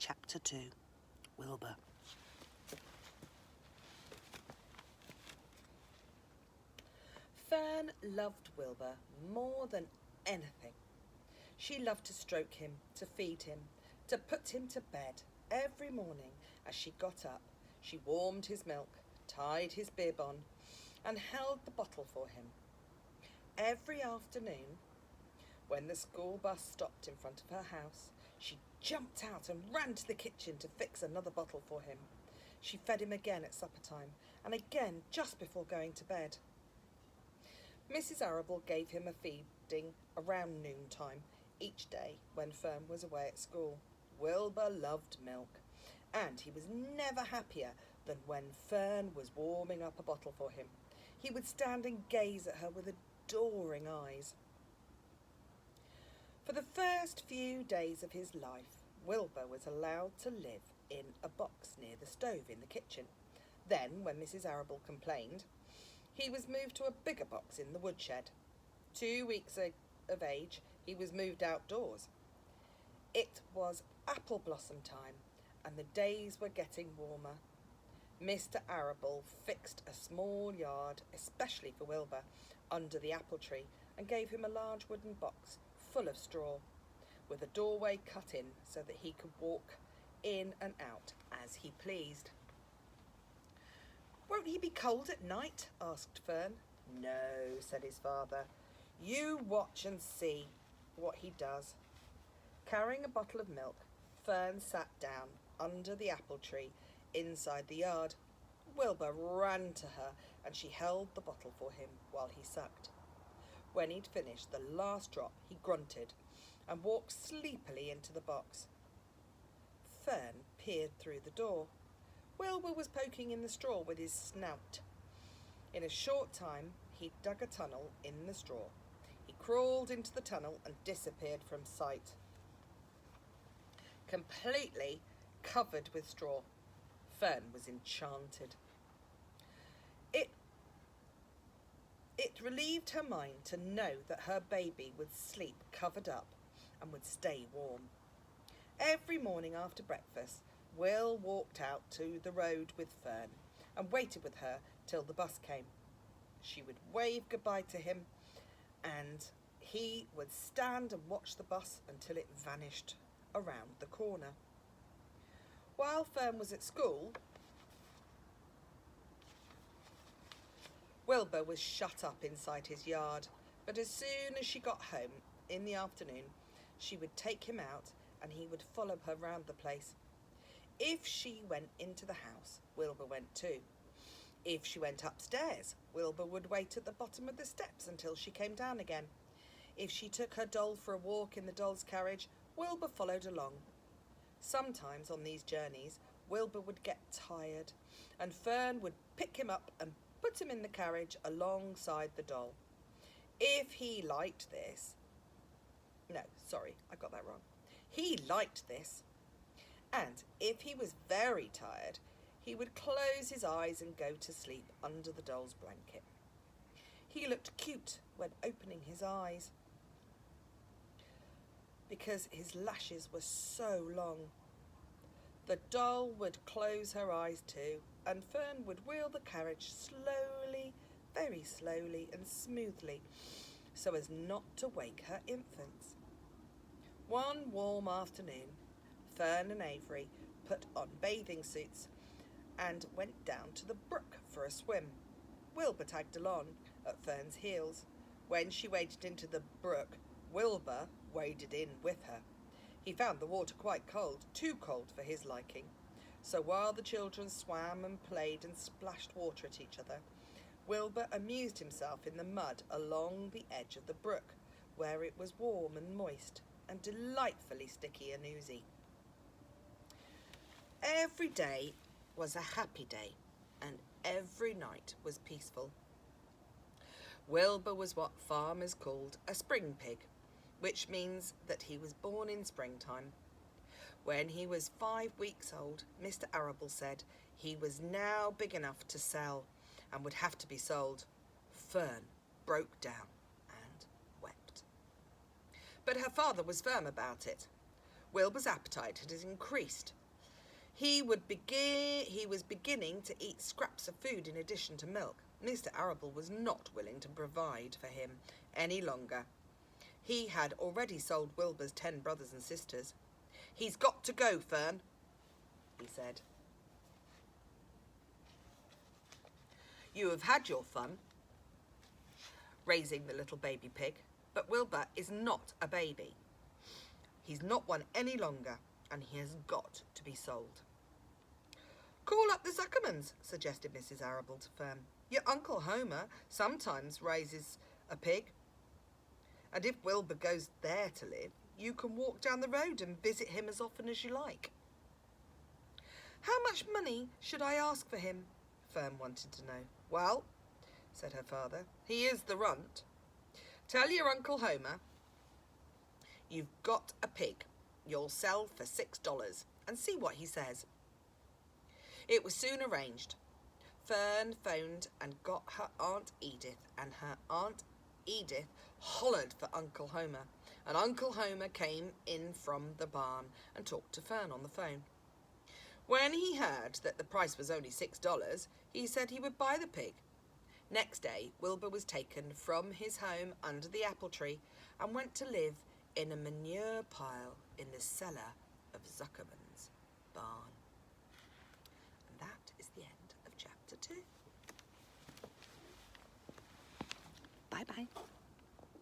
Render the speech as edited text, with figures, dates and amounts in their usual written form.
Chapter 2, Wilbur. Fern loved Wilbur more than anything. She loved to stroke him, to feed him, to put him to bed. Every morning as she got up, she warmed his milk, tied his bib on, and held the bottle for him. Every afternoon, when the school bus stopped in front of her house, she jumped out and ran to the kitchen to fix another bottle for him. She fed him again at supper time, and again just before going to bed. Mrs. Arable gave him a feeding around noontime each day when Fern was away at school. Wilbur loved milk, and he was never happier than when Fern was warming up a bottle for him. He would stand and gaze at her with adoring eyes. For the first few days of his life, Wilbur was allowed to live in a box near the stove in the kitchen. Then, when Mrs. Arable complained, he was moved to a bigger box in the woodshed. 2 weeks of age, he was moved outdoors. It was apple blossom time, and the days were getting warmer. Mr. Arable fixed a small yard, especially for Wilbur, under the apple tree, and gave him a large wooden box full of straw, with a doorway cut in so that he could walk in and out as he pleased. "Won't he be cold at night?" asked Fern. "No," said his father. "You watch and see what he does." Carrying a bottle of milk, Fern sat down under the apple tree inside the yard. Wilbur ran to her and she held the bottle for him while he sucked. When he'd finished the last drop, he grunted and walked sleepily into the box. Fern peered through the door. Wilbur was poking in the straw with his snout. In a short time, he dug a tunnel in the straw. He crawled into the tunnel and disappeared from sight, completely covered with straw. Fern was enchanted. It relieved her mind to know that her baby would sleep covered up and would stay warm. Every morning after breakfast, Will walked out to the road with Fern and waited with her till the bus came. She would wave goodbye to him, and he would stand and watch the bus until it vanished around the corner. While Fern was at school, Wilbur was shut up inside his yard, but as soon as she got home in the afternoon, she would take him out and he would follow her round the place. If she went into the house, Wilbur went too. If she went upstairs, Wilbur would wait at the bottom of the steps until she came down again. If she took her doll for a walk in the doll's carriage, Wilbur followed along. Sometimes on these journeys, Wilbur would get tired, and Fern would pick him up and put him in the carriage alongside the doll. If he liked this, He liked this. And if he was very tired, he would close his eyes and go to sleep under the doll's blanket. He looked cute when opening his eyes because his lashes were so long. The doll would close her eyes too, and Fern would wheel the carriage slowly, very slowly and smoothly, so as not to wake her infants. One warm afternoon, Fern and Avery put on bathing suits and went down to the brook for a swim. Wilbur tagged along at Fern's heels. When she waded into the brook, Wilbur waded in with her. He found the water quite cold, too cold for his liking. So while the children swam and played and splashed water at each other, Wilbur amused himself in the mud along the edge of the brook, where it was warm and moist and delightfully sticky and oozy. Every day was a happy day, and every night was peaceful. Wilbur was what farmers called a spring pig, which means that he was born in springtime. When he was 5 weeks old, Mr. Arable said he was now big enough to sell and would have to be sold. Fern broke down and wept. But her father was firm about it. Wilbur's appetite had increased. He was beginning to eat scraps of food in addition to milk. Mr. Arable was not willing to provide for him any longer. He had already sold Wilbur's 10 brothers and sisters. "He's got to go, Fern," he said. "You have had your fun raising the little baby pig, but Wilbur is not a baby. He's not one any longer, and he has got to be sold." "Call up the Zuckermans," suggested Mrs. Arable to Fern. "Your Uncle Homer sometimes raises a pig, and if Wilbur goes there to live, you can walk down the road and visit him as often as you like." "How much money should I ask for him?" Fern wanted to know. "Well," said her father, "he is the runt. Tell your Uncle Homer you've got a pig you'll sell for $6 and see what he says." It was soon arranged. Fern phoned and got her Aunt Edith, and her Aunt Edith hollered for Uncle Homer, and Uncle Homer came in from the barn and talked to Fern on the phone. When he heard that the price was only $6, he said he would buy the pig. Next day, Wilbur was taken from his home under the apple tree and went to live in a manure pile in the cellar of Zuckerman's barn. And that is the end of chapter 2. Bye-bye.